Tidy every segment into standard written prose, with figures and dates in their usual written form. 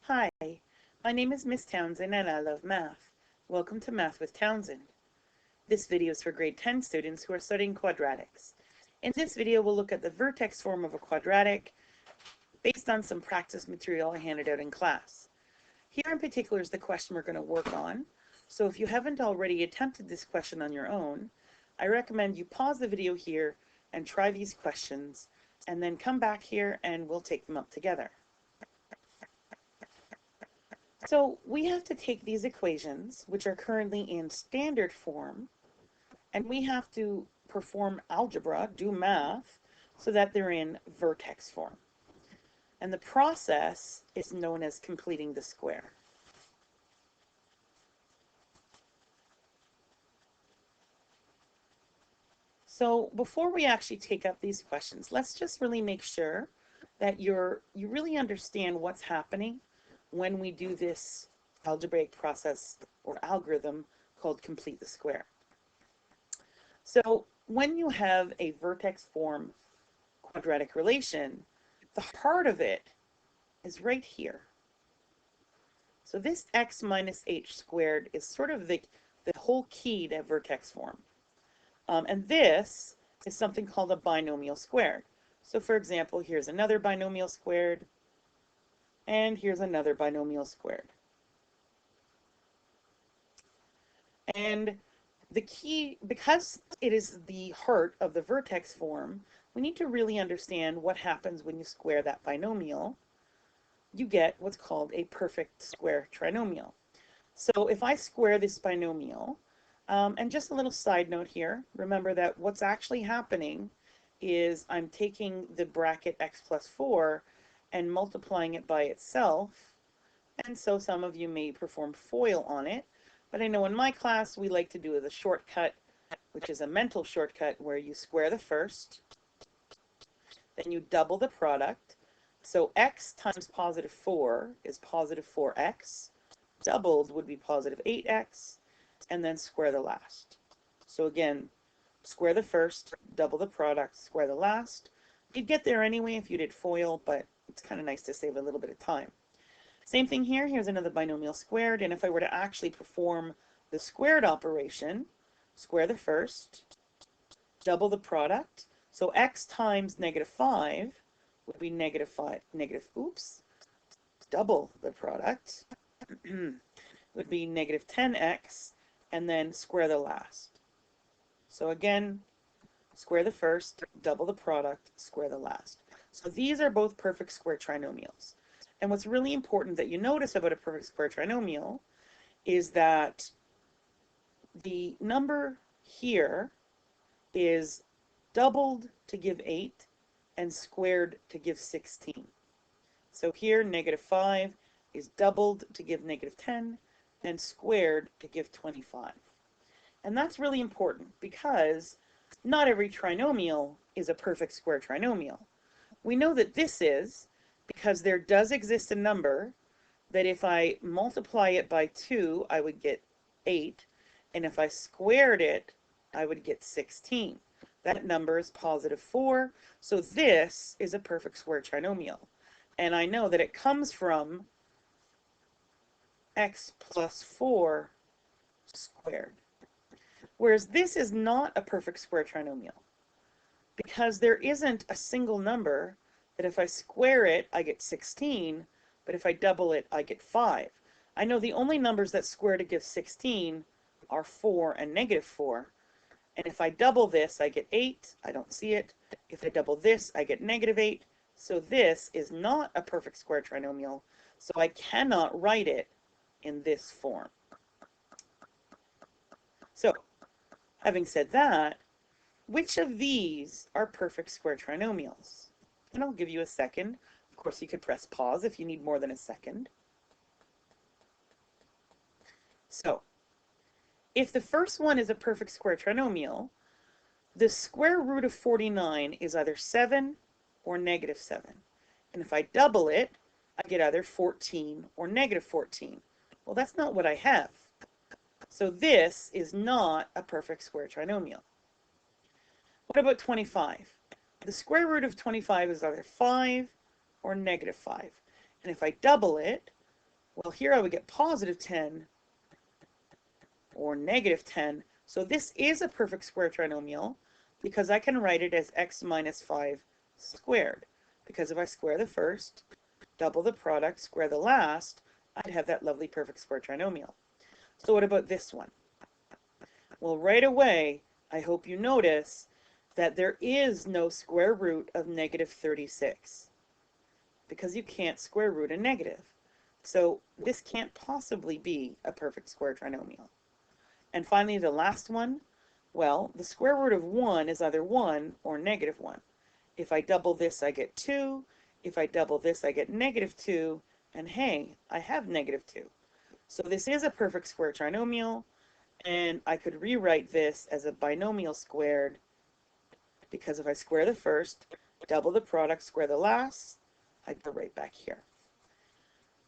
Hi, my name is Miss Townsend and I love math. Welcome to Math with Townsend. This video is for grade 10 students who are studying quadratics. In this video, we'll look at the vertex form of a quadratic based on some practice material I handed out in class. Here in particular is the question we're going to work on. So if you haven't already attempted this question on your own, I recommend you pause the video here and try these questions, and then come back here and we'll take them up together. So we have to take these equations, which are currently in standard form, and we have to perform algebra, do math, so that they're in vertex form. And the process is known as completing the square. So before we actually take up these questions, let's just really make sure that you really understand what's happening when we do this algebraic process or algorithm called complete the square. So when you have a vertex form quadratic relation, the heart of it is right here. So this x minus h squared is sort of the whole key to vertex form. And this is something called a binomial squared. So for example, here's another binomial squared, and here's another binomial squared. And the key, because it is the heart of the vertex form, we need to really understand what happens when you square that binomial. You get what's called a perfect square trinomial. So if I square this binomial, and just a little side note here, remember that what's actually happening is I'm taking the bracket x plus 4 and multiplying it by itself, and so some of you may perform FOIL on it, but I know in my class we like to do the shortcut, which is a mental shortcut where you square the first, then you double the product. So x times positive 4 is positive 4x, doubled would be positive 8x, and then square the last. So again, square the first, double the product, square the last. You'd get there anyway if you did FOIL, but it's kind of nice to save a little bit of time. Same thing here. Here's another binomial squared, and if I were to actually perform the squared operation, square the first, double the product. So x times negative 5 would be double the product would be negative 10x, and then square the last. So again, square the first, double the product, square the last. So these are both perfect square trinomials. And what's really important that you notice about a perfect square trinomial is that the number here is doubled to give 8 and squared to give 16. So here negative 5 is doubled to give negative 10 and squared to give 25. And that's really important because not every trinomial is a perfect square trinomial. We know that this is because there does exist a number that if I multiply it by 2, I would get 8, and if I squared it, I would get 16. That number is positive 4, so this is a perfect square trinomial. And I know that it comes from x plus 4 squared. Whereas this is not a perfect square trinomial because there isn't a single number that if I square it, I get 16, but if I double it, I get 5. I know the only numbers that square to give 16 are 4 and negative 4. And if I double this, I get 8. I don't see it. If I double this, I get negative 8. So this is not a perfect square trinomial, so I cannot write it in this form. So, having said that, which of these are perfect square trinomials? And I'll give you a second. Of course, you could press pause if you need more than a second. So, if the first one is a perfect square trinomial, the square root of 49 is either 7 or negative 7. And if I double it, I get either 14 or negative 14. Well, that's not what I have. So this is not a perfect square trinomial. What about 25? The square root of 25 is either 5 or negative 5. And if I double it, Well, here I would get positive 10 or negative 10. So this is a perfect square trinomial because I can write it as x minus 5 squared. Because if I square the first, double the product, square the last, I'd have that lovely perfect square trinomial. So what about this one? Well, right away, I hope you notice that there is no square root of negative 36 because you can't square root a negative. So this can't possibly be a perfect square trinomial. And finally, the last one, well, the square root of 1 is either 1 or negative 1. If I double this, I get 2. If I double this, I get negative 2. And hey, I have negative 2. So this is a perfect square trinomial, and I could rewrite this as a binomial squared because if I square the first, double the product, square the last, I go right back here.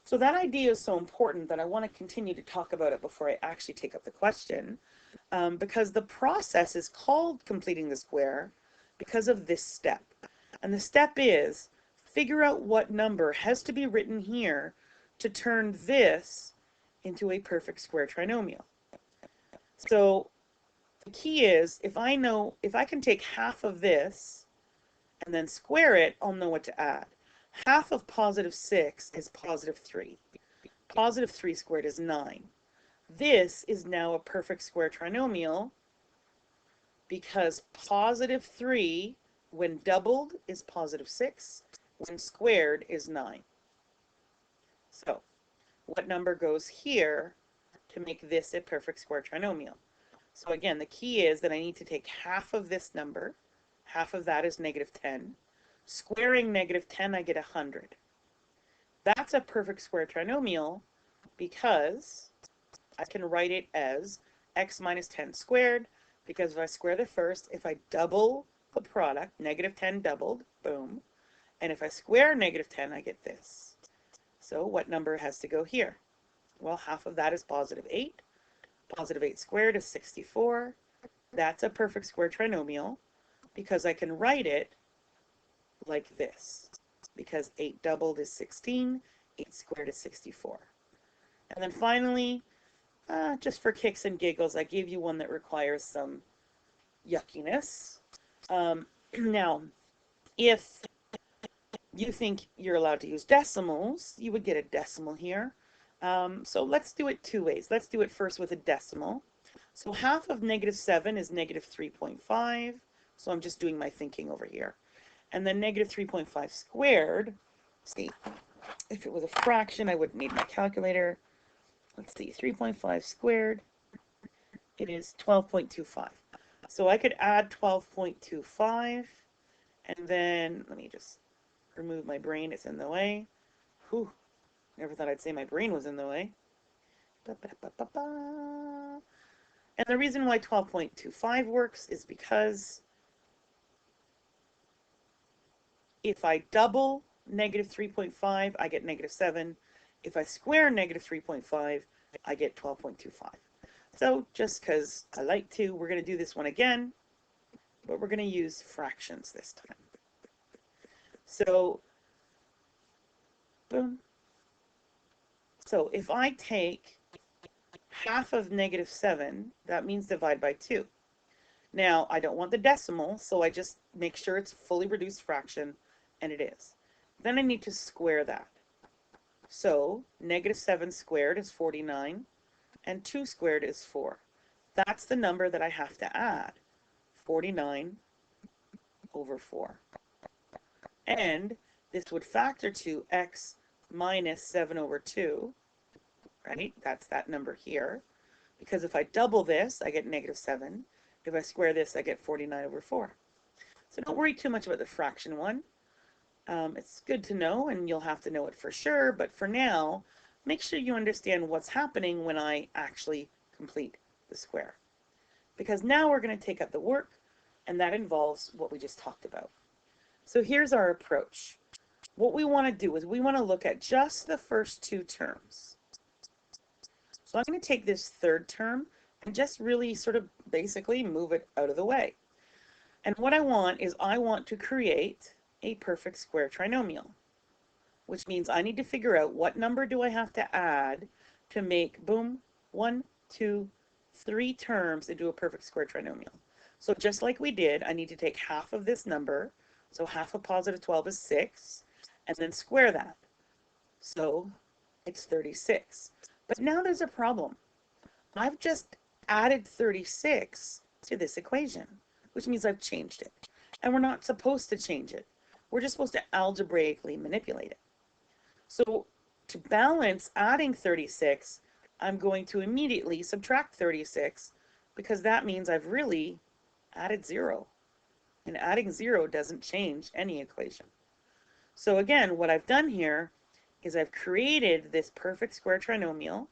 So that idea is so important that I want to continue to talk about it before I actually take up the question, because the process is called completing the square because of this step. And the step is figure out what number has to be written here to turn this into a perfect square trinomial. So the key is if I can take half of this and then square it, I'll know what to add. Half of positive 6 is positive 3. Positive 3 squared is 9. This is now a perfect square trinomial because positive 3, when doubled, is positive 6. When squared is 9. So, what number goes here to make this a perfect square trinomial? So again, the key is that I need to take half of this number. Half of that is negative 10. Squaring negative 10, I get 100. That's a perfect square trinomial because I can write it as x minus 10 squared, because if I square the first, if I double the product, negative 10 doubled, boom. And if I square negative 10, I get this. So what number has to go here? Well, half of that is positive 8. Positive 8 squared is 64. That's a perfect square trinomial because I can write it like this, because 8 doubled is 16, 8 squared is 64. And then finally, just for kicks and giggles, I gave you one that requires some yuckiness. Now, if you think you're allowed to use decimals, you would get a decimal here. So let's do it two ways. Let's do it first with a decimal. So half of negative 7 is negative 3.5. So I'm just doing my thinking over here. And then negative 3.5 squared, see, if it was a fraction, I wouldn't need my calculator. Let's see, 3.5 squared, it is 12.25. So I could add 12.25, and then, let me just remove my brain, it's in the way. Whew, never thought I'd say my brain was in the way. And the reason why 12.25 works is because if I double negative 3.5, I get negative 7. If I square negative 3.5, I get 12.25. So just because I like to, we're going to do this one again, but we're going to use fractions this time. So, boom. So if I take half of negative 7, that means divide by 2. Now, I don't want the decimal, so I just make sure it's fully reduced fraction, and it is. Then I need to square that. So negative 7 squared is 49, and 2 squared is 4. That's the number that I have to add, 49 over 4. And this would factor to x minus 7 over 2, right? That's that number here. Because if I double this, I get negative 7. If I square this, I get 49 over 4. So don't worry too much about the fraction one. It's good to know, and you'll have to know it for sure, but for now, make sure you understand what's happening when I actually complete the square. Because now we're going to take up the work, and that involves what we just talked about. So here's our approach. What we want to do is we want to look at just the first two terms. So I'm going to take this third term and just really sort of basically move it out of the way. And what I want is I want to create a perfect square trinomial. which means I need to figure out what number do I have to add to make, boom, 1, 2, 3 terms into a perfect square trinomial. So just like we did, I need to take half of this number, so half of positive 12 is 6, and then square that. So it's 36. But now there's a problem. I've just added 36 to this equation, which means I've changed it. And we're not supposed to change it. We're just supposed to algebraically manipulate it. So to balance adding 36, I'm going to immediately subtract 36 because that means I've really added 0. And adding 0 doesn't change any equation. So again, what I've done here is I've created this perfect square trinomial,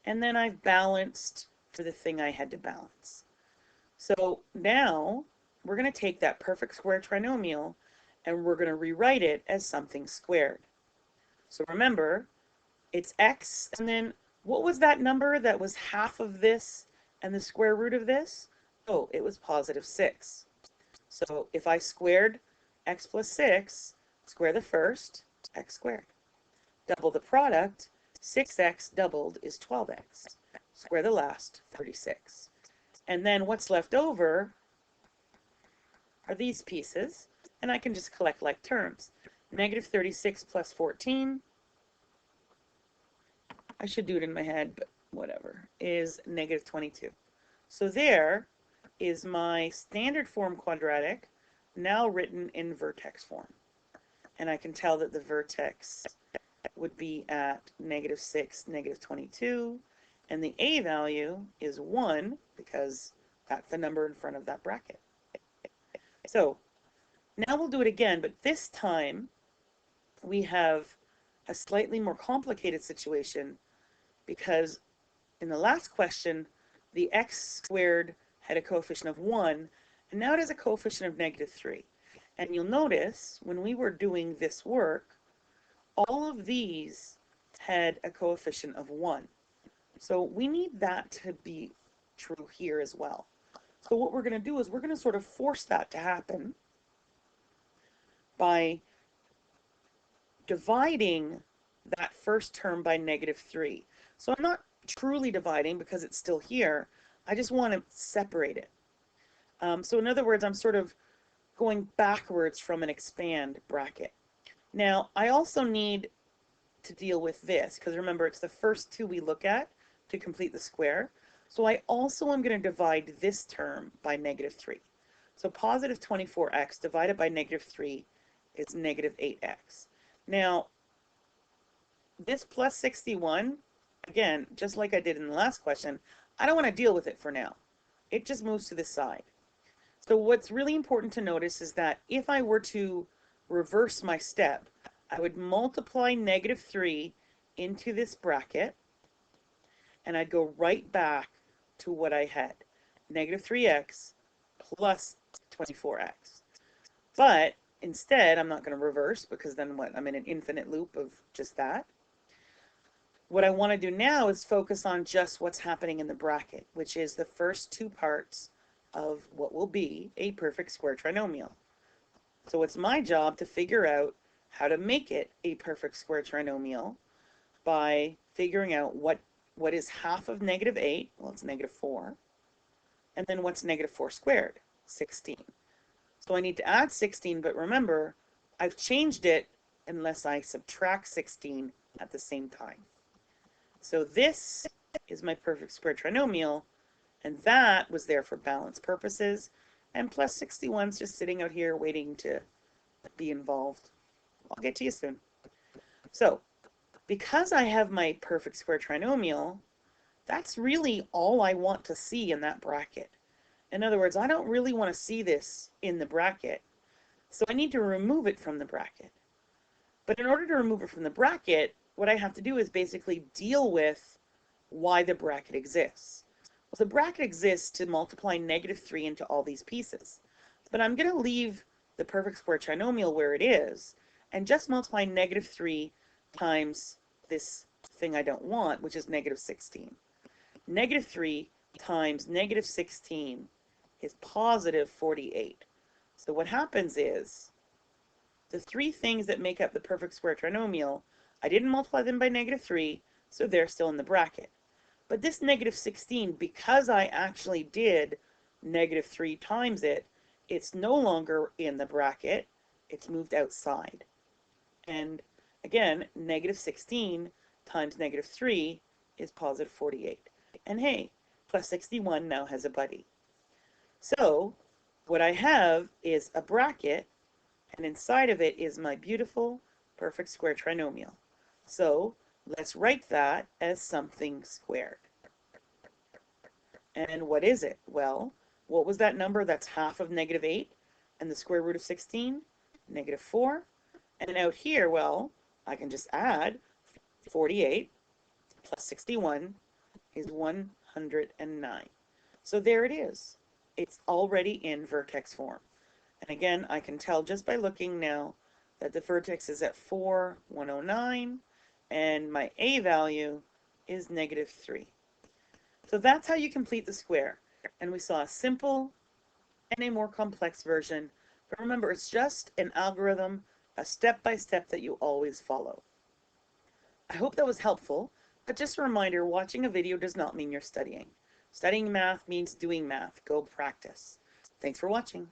and then I've balanced for the thing I had to balance. So now we're going to take that perfect square trinomial and we're going to rewrite it as something squared. So remember, it's x, and then what was that number that was half of this and the square root of this? Oh, it was positive 6. So if I squared x plus 6, square the first, x squared. Double the product, 6x doubled is 12x. Square the last, 36. And then what's left over are these pieces, and I can just collect like terms. Negative 36 plus 14, I should do it in my head, but whatever, is negative 22. So there is my standard form quadratic, now written in vertex form. And I can tell that the vertex would be at negative 6, negative 22, and the a value is 1 because that's the number in front of that bracket. So now we'll do it again, but this time we have a slightly more complicated situation because in the last question, the x squared had a coefficient of 1, and now it has a coefficient of negative 3. And you'll notice when we were doing this work, all of these had a coefficient of 1. So we need that to be true here as well. So what we're going to do is we're going to sort of force that to happen by dividing that first term by negative 3. So I'm not truly dividing because it's still here. I just want to separate it. So in other words, I'm sort of going backwards from an expand bracket. Now, I also need to deal with this because remember, it's the first two we look at to complete the square. So I also am going to divide this term by negative 3. So positive 24x divided by negative 3 is negative 8x. Now, this plus 61, again, just like I did in the last question, I don't want to deal with it for now. It just moves to this side. So what's really important to notice is that if I were to reverse my step, I would multiply negative 3 into this bracket, and I'd go right back to what I had, negative 3x plus 24x. But instead, I'm not going to reverse because then what? I'm in an infinite loop of just that. What I want to do now is focus on just what's happening in the bracket, which is the first two parts of what will be a perfect square trinomial. So it's my job to figure out how to make it a perfect square trinomial by figuring out what is half of negative 8, well, it's negative 4, and then what's negative 4 squared, 16. So I need to add 16, but remember, I've changed it unless I subtract 16 at the same time. So this is my perfect square trinomial, and that was there for balance purposes, and plus 61 is just sitting out here waiting to be involved. I'll get to you soon. So because I have my perfect square trinomial, that's really all I want to see in that bracket. In other words, I don't really want to see this in the bracket, so I need to remove it from the bracket. But in order to remove it from the bracket, what I have to do is basically deal with why the bracket exists. Well, the bracket exists to multiply negative 3 into all these pieces. But I'm going to leave the perfect square trinomial where it is and just multiply negative 3 times this thing I don't want, which is negative 16. Negative 3 times negative 16 is positive 48. So what happens is the three things that make up the perfect square trinomial, I didn't multiply them by -3, so they're still in the bracket. But this -16, because I actually did -3 times it, it's no longer in the bracket, it's moved outside. And again, -16 times -3 is +48. And hey, +61 now has a buddy. So what I have is a bracket, and inside of it is my beautiful perfect square trinomial. So let's write that as something squared. And what is it? Well, what was that number? That's half of -8, and the square root of 16, -4. And out here, well, I can just add 48 plus 61 is 109. So there it is. It's already in vertex form. And again, I can tell just by looking now that the vertex is at 4, 109, and my a value is -3. So that's how you complete the square. And we saw a simple and a more complex version. But remember, it's just an algorithm, a step-by-step that you always follow. I hope that was helpful, but just a reminder, watching a video does not mean you're studying. Studying math means doing math. Go practice. Thanks for watching.